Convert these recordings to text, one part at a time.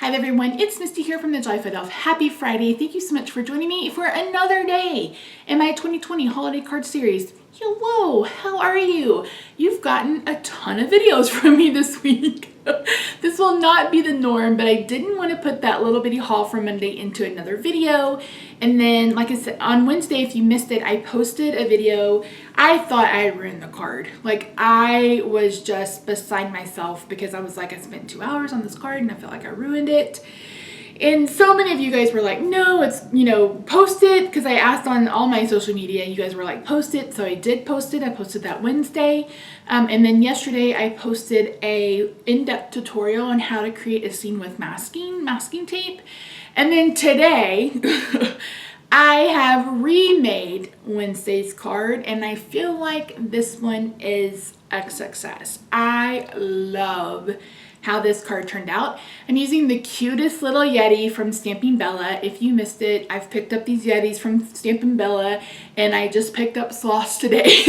Hi everyone, it's Misty here from TheJollyFatElf. Happy Friday. Thank you so much for joining me for another day in my 2020 holiday card series. Hello, how are you? You've gotten a ton of videos from me this week. This will not be the norm, but I didn't want to put that little bitty haul from Monday into another video. And then, like I said, on Wednesday, if you missed it, I posted a video. I thought I had ruined the card. Like, I was just beside myself because I was like, I spent 2 hours on this card and I felt like I ruined it. And so many of you guys were like, no, it's, post it. Because I asked on all my social media, you guys were like, post it. So I did post it. I posted that Wednesday. And then yesterday I posted a in-depth tutorial on how to create a scene with masking tape. And then today I have remade Wednesday's card and I feel like this one is a success. I love how this card turned out. I'm using the cutest little Yeti from Stampin' Bella. If you missed it, I've picked up these Yetis from Stampin' Bella and I just picked up Sloths today.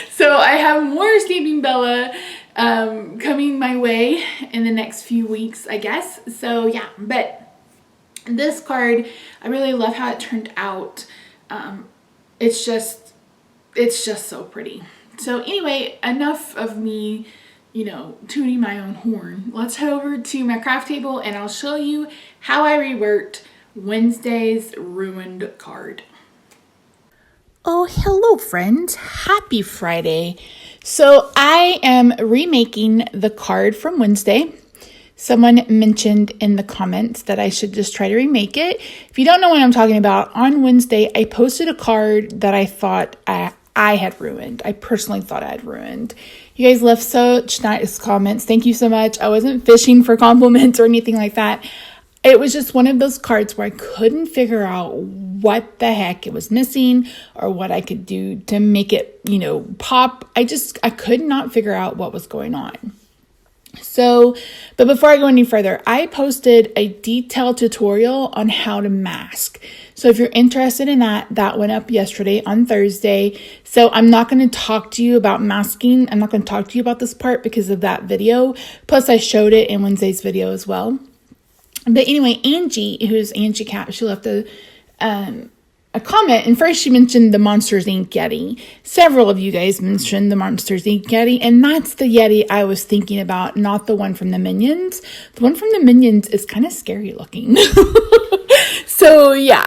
So I have more Stampin' Bella coming my way in the next few weeks, I guess. So yeah, but this card, I really love how it turned out. It's just so pretty. So anyway, enough of me tooting my own horn. Let's head over to my craft table and I'll show you how I reworked Wednesday's ruined card. Oh, hello friends. Happy Friday. So I am remaking the card from Wednesday. Someone mentioned in the comments that I should just try to remake it. If you don't know what I'm talking about, on Wednesday I posted a card that I thought I had ruined. I personally thought I had ruined. You guys left such nice comments. Thank you so much. I wasn't fishing for compliments or anything like that. It was just one of those cards where I couldn't figure out what the heck it was missing or what I could do to make it, pop. I could not figure out what was going on. So, but before I go any further, I posted a detailed tutorial on how to mask. So if you're interested in that went up yesterday on Thursday. So I'm not going to talk to you about masking. I'm not going to talk to you about this part because of that video. Plus I showed it in Wednesday's video as well. But anyway, Angie, who's Angie Cat, she left a comment, and first she mentioned the Monsters Inc. Yeti. Several of you guys mentioned the Monsters Inc. Yeti, and that's the Yeti I was thinking about, not the one from the Minions. The one from the Minions is kind of scary looking. So yeah,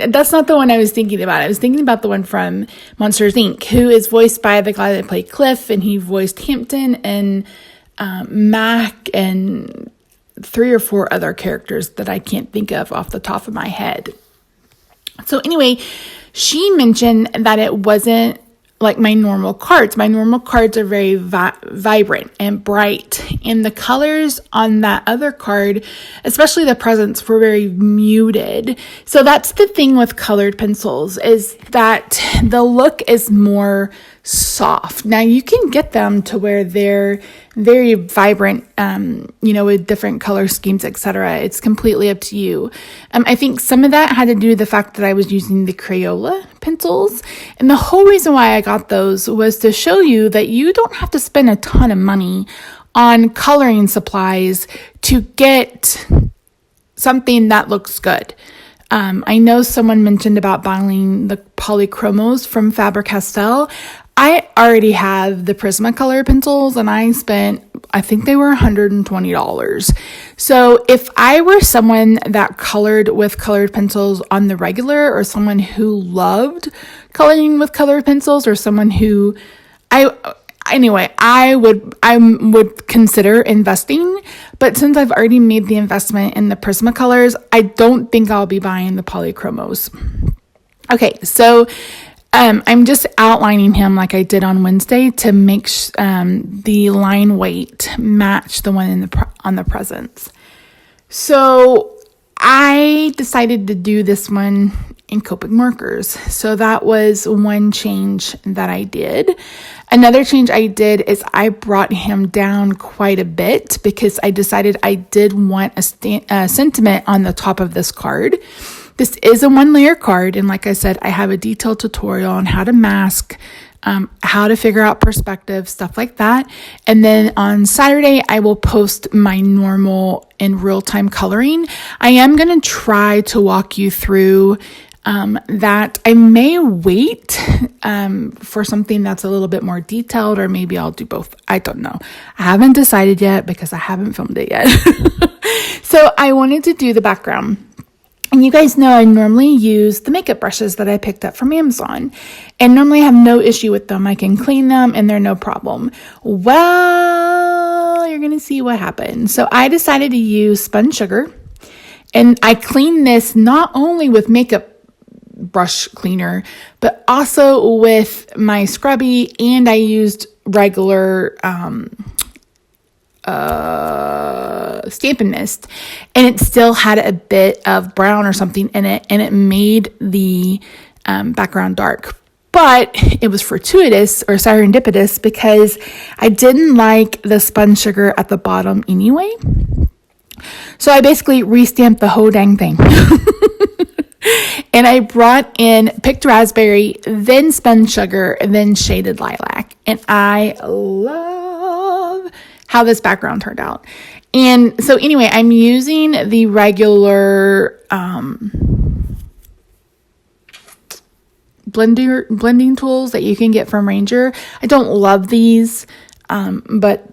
that's not the one I was thinking about. I was thinking about the one from Monsters Inc., who is voiced by the guy that played Cliff, and he voiced Hampton and Mac and 3 or 4 other characters that I can't think of off the top of my head. So anyway, she mentioned that it wasn't like my normal cards. My normal cards are very vibrant and bright. And the colors on that other card, especially the presents, were very muted. So that's the thing with colored pencils, is that the look is more soft. Now you can get them to where they're very vibrant, with different color schemes, etc. It's completely up to you. I think some of that had to do with the fact that I was using the Crayola pencils. And the whole reason why I got those was to show you that you don't have to spend a ton of money on coloring supplies to get something that looks good. I know someone mentioned about buying the polychromos from Faber-Castell. I already have the Prismacolor pencils and I think they were $120. So if I were someone that colored with colored pencils on the regular, or someone who loved coloring with colored pencils, or someone who I would consider investing. But since I've already made the investment in the Prismacolors, I don't think I'll be buying the polychromos. Okay, so I'm just outlining him like I did on Wednesday to make the line weight match the one on the presents. So I decided to do this one in Copic markers. So that was one change that I did. Another change I did is I brought him down quite a bit because I decided I did want a sentiment on the top of this card. This is a 1-layer card, and like I said, I have a detailed tutorial on how to mask how to figure out perspective, stuff like that. And then on Saturday, I will post my normal and real-time coloring. I am going to try to walk you through that. I may wait for something that's a little bit more detailed, or maybe I'll do both. I don't know. I haven't decided yet because I haven't filmed it yet. So I wanted to do the background. And you guys know I normally use the makeup brushes that I picked up from Amazon. And normally I have no issue with them. I can clean them and they're no problem. Well, you're going to see what happened. So I decided to use spun sugar. And I cleaned this not only with makeup brush cleaner, but also with my scrubby, and I used regular Stampin' Mist, and it still had a bit of brown or something in it, and it made the background dark. But it was fortuitous or serendipitous because I didn't like the spun sugar at the bottom anyway. So I basically restamped the whole dang thing. And I brought in picked raspberry, then spun sugar, then shaded lilac. And I love how this background turned out. And so anyway, I'm using the regular blending tools that you can get from Ranger. I don't love these, but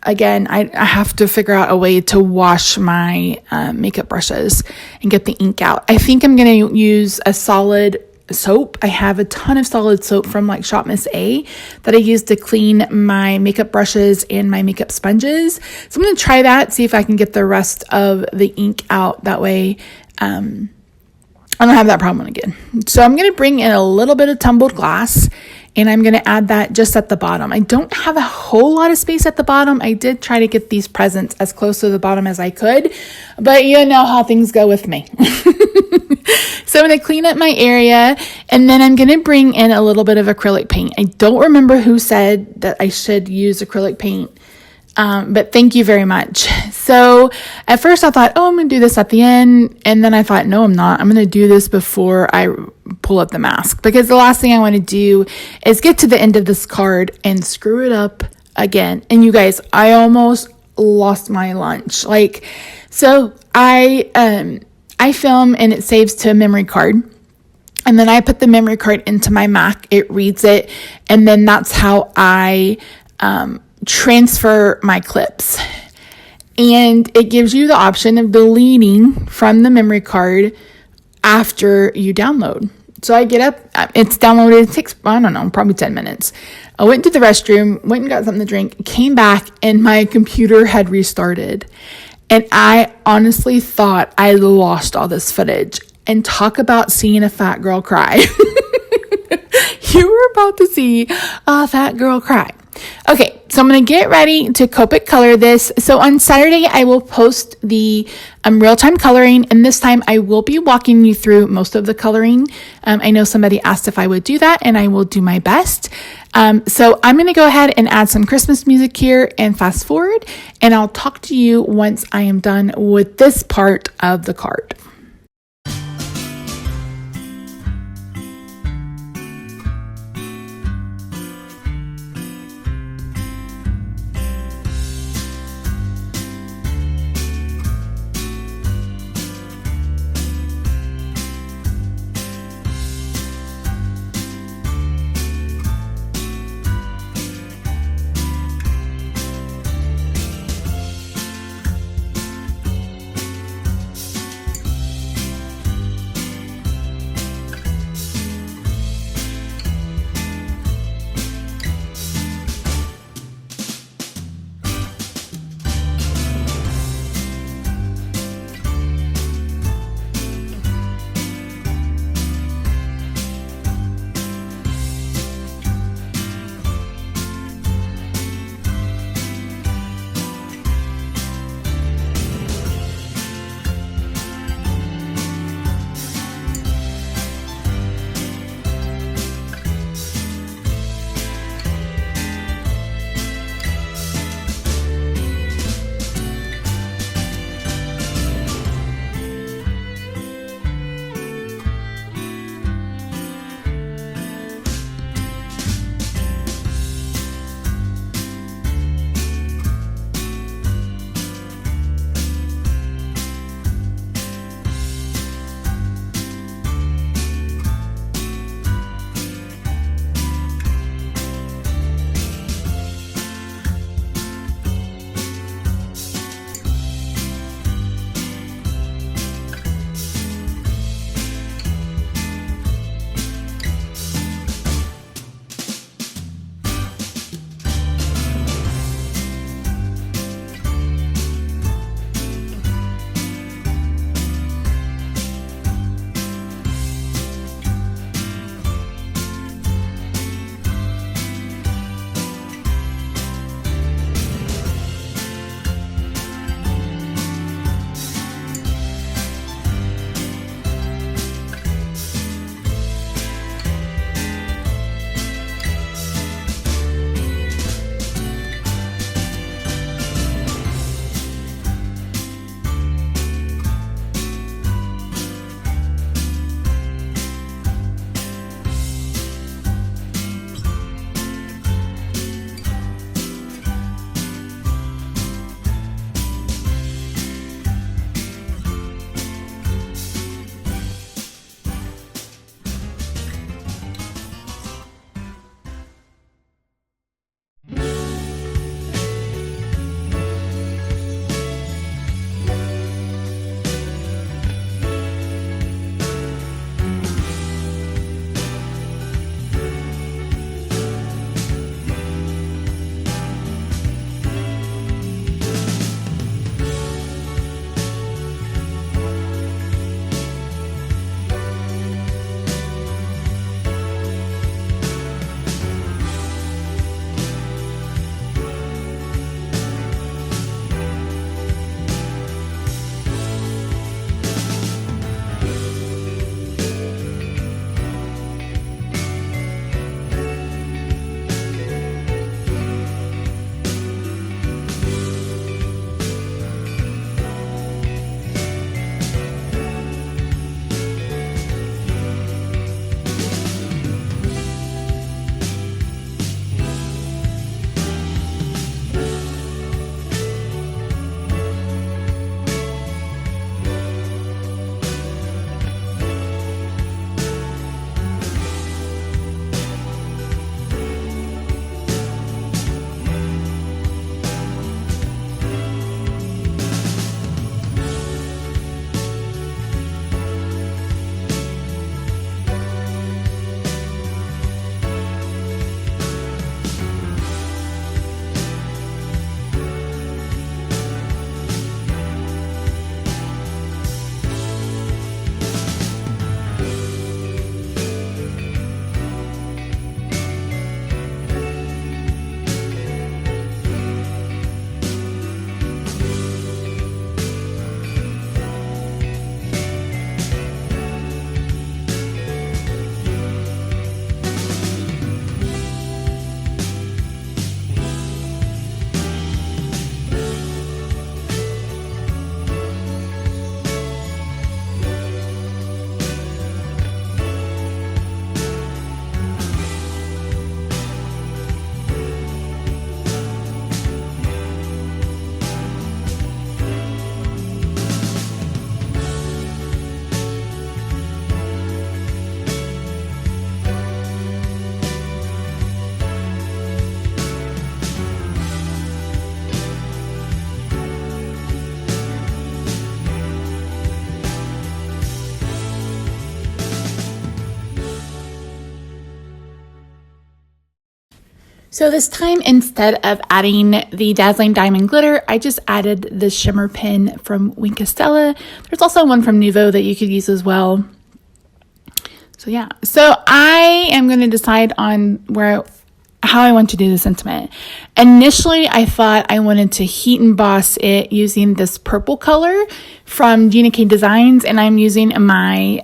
again, I have to figure out a way to wash my makeup brushes and get the ink out. I think I'm going to use a solid soap. I have a ton of solid soap from like Shop Miss A that I use to clean my makeup brushes and my makeup sponges. So I'm going to try that, see if I can get the rest of the ink out. That way, I don't have that problem again. So I'm going to bring in a little bit of tumbled glass, and I'm going to add that just at the bottom. I don't have a whole lot of space at the bottom. I did try to get these presents as close to the bottom as I could, but you know how things go with me. So I'm going to clean up my area, and then I'm going to bring in a little bit of acrylic paint. I don't remember who said that I should use acrylic paint, but thank you very much. So at first I thought, oh, I'm going to do this at the end. And then I thought, no, I'm not. I'm going to do this before I pull up the mask, because the last thing I want to do is get to the end of this card and screw it up again. And you guys, I almost lost my lunch. So I film and it saves to a memory card. And then I put the memory card into my Mac. It reads it. And then that's how I transfer my clips. And it gives you the option of deleting from the memory card after you download. So I get up, it's downloaded, it takes, I don't know, probably 10 minutes. I went to the restroom, went and got something to drink, came back, and my computer had restarted. And I honestly thought I lost all this footage. And talk about seeing a fat girl cry. You were about to see a fat girl cry. Okay, so I'm going to get ready to Copic color this. So on Saturday, I will post the real-time coloring, and this time I will be walking you through most of the coloring. I know somebody asked if I would do that, and I will do my best. So I'm going to go ahead and add some Christmas music here and fast forward, and I'll talk to you once I am done with this part of the card. So this time, instead of adding the Dazzling Diamond Glitter, I just added the shimmer pin from Wink Estella. There's also one from Nuvo that you could use as well. So yeah, so I am going to decide on how I want to do the sentiment. Initially, I thought I wanted to heat emboss it using this purple color from Gina K Designs, and I'm using my,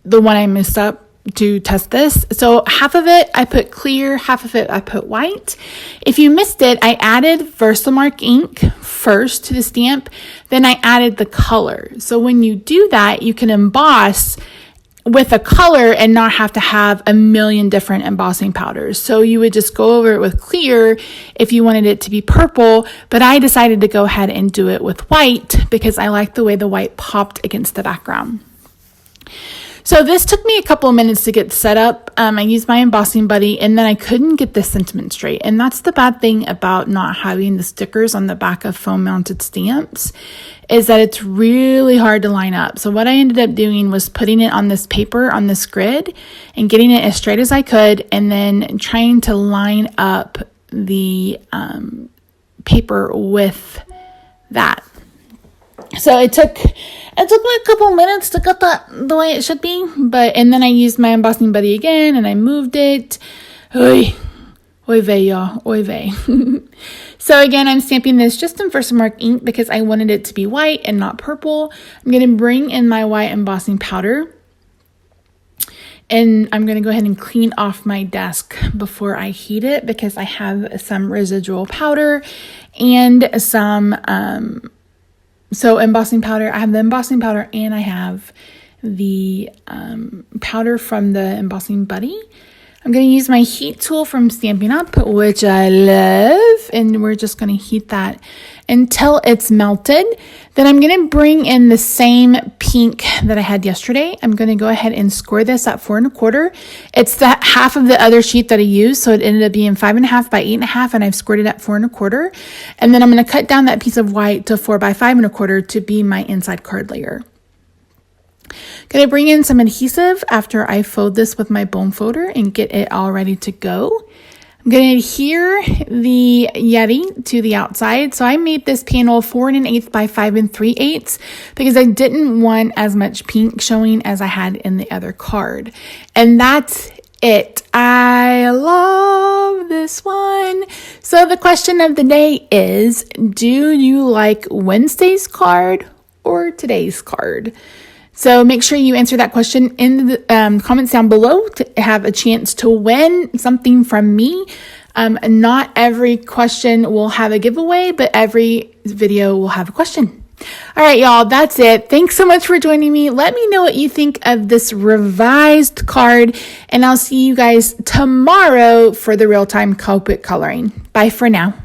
the one I messed up to test this. So half of it I put clear, half of it I put white. If you missed it, I added Versamark ink first to the stamp, then I added the color. So when you do that, you can emboss with a color and not have to have a million different embossing powders. So you would just go over it with clear if you wanted it to be purple, but I decided to go ahead and do it with white because I like the way the white popped against the background. So this took me a couple of minutes to get set up. I used my embossing buddy, and then I couldn't get the sentiment straight. And that's the bad thing about not having the stickers on the back of foam mounted stamps, is that it's really hard to line up. So what I ended up doing was putting it on this paper, on this grid, and getting it as straight as I could, and then trying to line up the paper with that. So it took me a couple minutes to get that the way it should be, and then I used my embossing buddy again and I moved it. Oy vey, y'all, oy vey. So again, I'm stamping this just in Versamark ink because I wanted it to be white and not purple. I'm going to bring in my white embossing powder, and I'm going to go ahead and clean off my desk before I heat it because I have some residual powder and some so embossing powder. I have the embossing powder and I have the powder from the embossing buddy. I'm going to use my heat tool from Stampin' Up, which I love, and we're just going to heat that until it's melted. Then I'm going to bring in the same pink that I had yesterday. I'm going to go ahead and score this at 4 1/4. It's the half of the other sheet that I used, so it ended up being 5.5 by 8.5, and I've scored it at 4 1/4. And then I'm going to cut down that piece of white to 4 by 5 1/4 to be my inside card layer. Going to bring in some adhesive after I fold this with my bone folder and get it all ready to go. I'm going to adhere the Yeti to the outside. So I made this panel 4 1/8 by 5 3/8 because I didn't want as much pink showing as I had in the other card. And that's it. I love this one. So the question of the day is, do you like Wednesday's card or today's card? So make sure you answer that question in the comments down below to have a chance to win something from me. Not every question will have a giveaway, but every video will have a question. All right, y'all, that's it. Thanks so much for joining me. Let me know what you think of this revised card, and I'll see you guys tomorrow for the real-time Copic coloring. Bye for now.